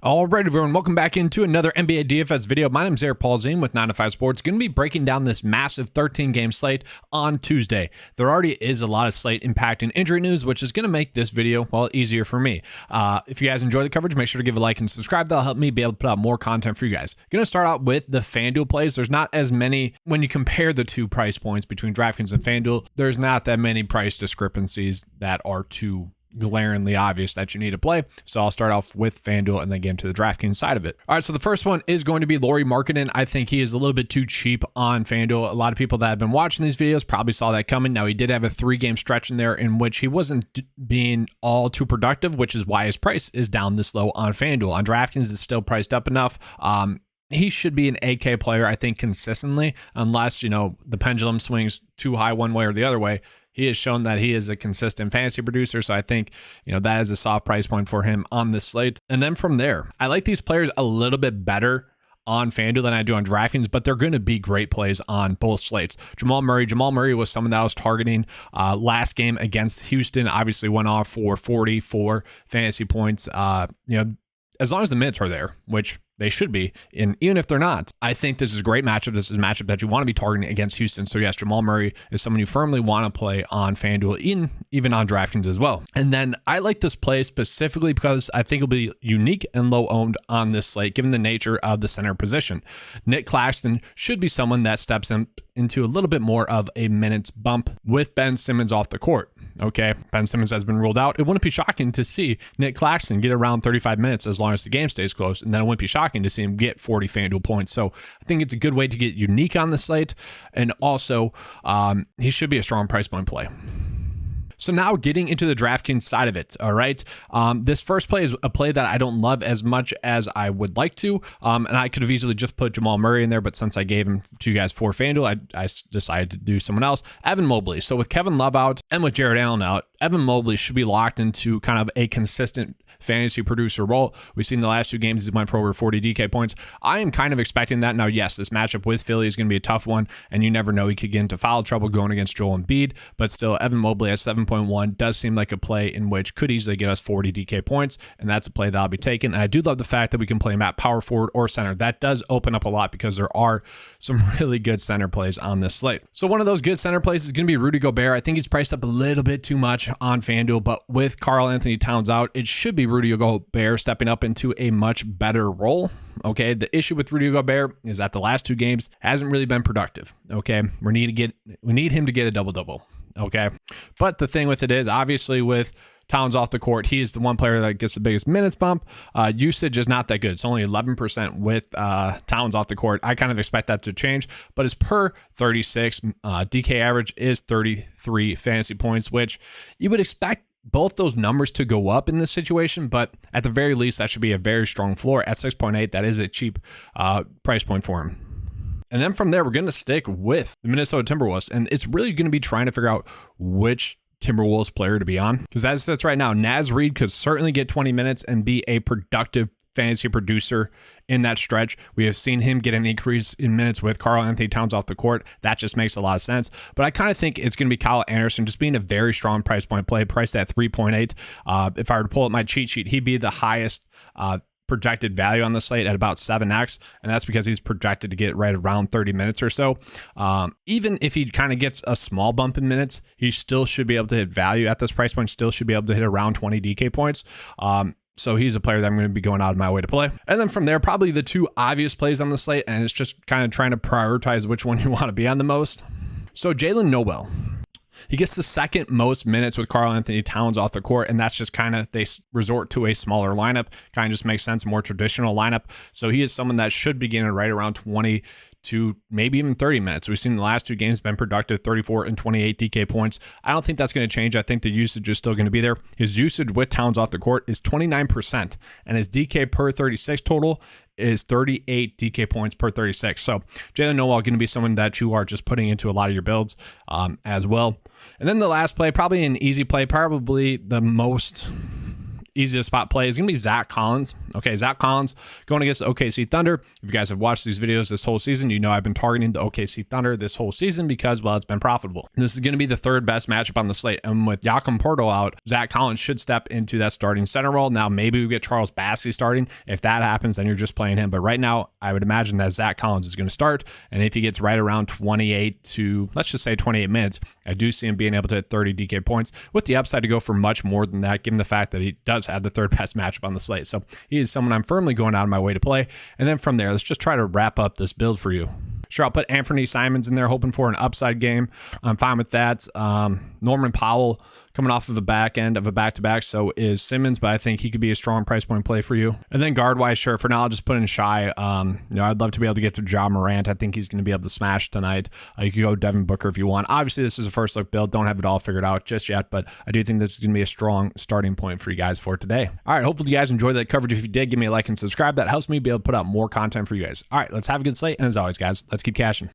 All right, everyone, welcome back into another NBA DFS video. My name is Polzin with 9 to 5 Sports. Going to be breaking down this massive 13-game slate on Tuesday. There already is a lot of slate impact and injury news, which is going to make this video, well, easier for me. If you guys enjoy the coverage, make sure to give a like and subscribe. That'll help me be able to put out more content for you guys. Going to start out with the FanDuel plays. There's not as many, when you compare the two price points between DraftKings and FanDuel, there's not that many price discrepancies that are too glaringly obvious that you need to play. So I'll start off with FanDuel and then get into the DraftKings side of it. All right, so the first one is going to be Lauri Markkanen. I think he is a little bit too cheap on FanDuel. A lot of people that have been watching these videos probably saw that coming. Now, he did have a 3-game stretch in there in which he wasn't being all too productive, which is why his price is down this low on FanDuel. On DraftKings, it's still priced up enough. He should be an AK player, I think, consistently, unless, the pendulum swings too high one way or the other way. He has shown that he is a consistent fantasy producer, so I think, that is a soft price point for him on this slate. And then from there, I like these players a little bit better on FanDuel than I do on DraftKings, but they're going to be great plays on both slates. Jamal Murray was someone that I was targeting last game against Houston. Obviously went off for 44 fantasy points. As long as the minutes are there, which they should be, and even if they're not, I think this is a great matchup. This is a matchup that you want to be targeting against Houston. So yes, Jamal Murray is someone you firmly want to play on FanDuel, even on DraftKings as well. And then I like this play specifically because I think it'll be unique and low owned on this slate, given the nature of the center position. Nick Claxton should be someone that steps into a little bit more of a minutes bump with Ben Simmons off the court. Okay, Ben Simmons has been ruled out. It wouldn't be shocking to see Nick Claxton get around 35 minutes as long as the game stays close, and then it wouldn't be shocking to see him get 40 FanDuel points. So I think it's a good way to get unique on the slate, and also he should be a strong price point play. So now getting into the DraftKings side of it, all right? This first play is a play that I don't love as much as I would like to, and I could have easily just put Jamal Murray in there, but since I gave him to you guys for FanDuel, I decided to do someone else, Evan Mobley. So with Kevin Love out and with Jared Allen out, Evan Mobley should be locked into kind of a consistent fantasy producer role. We've seen the last 2 games, he went for over 40 DK points. I am kind of expecting that. Now, yes, this matchup with Philly is going to be a tough one, and you never know, he could get into foul trouble going against Joel Embiid, but still, Evan Mobley at 7.1 does seem like a play in which could easily get us 40 DK points, and that's a play that I'll be taking. And I do love the fact that we can play him at power forward or center. That does open up a lot because there are some really good center plays on this slate. So one of those good center plays is going to be Rudy Gobert. I think he's priced up a little bit too much on FanDuel, but with Karl Anthony Towns out, it should be Rudy Gobert stepping up into a much better role. Okay, the issue with Rudy Gobert is that the last 2 games hasn't really been productive. Okay, we need him to get a double-double. Okay, but the thing with it is, obviously with Towns off the court, he is the one player that gets the biggest minutes bump. Usage is not that good. It's only 11% with Towns off the court. I kind of expect that to change, but his per 36 DK average is 33 fantasy points, which you would expect both those numbers to go up in this situation, but at the very least, that should be a very strong floor at 6.8. That is a cheap price point for him. And then from there, we're going to stick with the Minnesota Timberwolves, and it's really going to be trying to figure out which Timberwolves player to be on, because as it sits right now, Naz Reid could certainly get 20 minutes and be a productive fantasy producer in that stretch. We have seen him get an increase in minutes with Karl Anthony Towns off the court. That just makes a lot of sense. But I kind of think it's going to be Kyle Anderson just being a very strong price point play, priced at 3.8. If I were to pull up my cheat sheet, he'd be the highest projected value on the slate at about 7x, and that's because he's projected to get right around 30 minutes or so. Even if he kind of gets a small bump in minutes, he still should be able to hit value at this price point, still should be able to hit around 20 DK points. So he's a player that I'm going to be going out of my way to play. And then from there, probably the 2 obvious plays on the slate, and it's just kind of trying to prioritize which one you want to be on the most. So Jalen Noel, he gets the second most minutes with Karl Anthony Towns off the court, and that's just kind of, they resort to a smaller lineup. Kind of just makes sense, more traditional lineup. So he is someone that should be getting right around 20 to maybe even 30 minutes. We've seen the last 2 games been productive, 34 and 28 DK points. I don't think that's going to change. I think the usage is still going to be there. His usage with Towns off the court is 29%, and his DK per 36 total is 38 DK points per 36. So Jalen Noel going to be someone that you are just putting into a lot of your builds as well. And then the last play, probably an easy play, probably the most easy to spot play is going to be Zach Collins. Okay, Zach Collins going against the OKC Thunder. If you guys have watched these videos this whole season, you know I've been targeting the OKC Thunder this whole season because, well, it's been profitable. And this is going to be the third best matchup on the slate. And with Jakob Poeltl out, Zach Collins should step into that starting center role. Now, maybe we get Charles Bassey starting. If that happens, then you're just playing him. But right now, I would imagine that Zach Collins is going to start. And if he gets right around 28 to, let's just say 28 minutes, I do see him being able to hit 30 DK points with the upside to go for much more than that, given the fact that he does have the third best matchup on the slate. So he is someone I'm firmly going out of my way to play. And then from there, let's just try to wrap up this build for you. Sure, I'll put Anthony Simons in there, hoping for an upside game. I'm fine with that. Norman Powell coming off of the back end of a back-to-back, so is Simmons, but I think he could be a strong price point play for you. And then guard-wise, sure, for now, I'll just put in Shai. I'd love to be able to get to Ja Morant. I think he's going to be able to smash tonight. You could go Devin Booker if you want. Obviously, this is a first-look build. Don't have it all figured out just yet, but I do think this is going to be a strong starting point for you guys for today. All right, hopefully you guys enjoyed that coverage. If you did, give me a like and subscribe. That helps me be able to put out more content for you guys. All right, let's have a good slate, and as always, guys, let's keep cashing.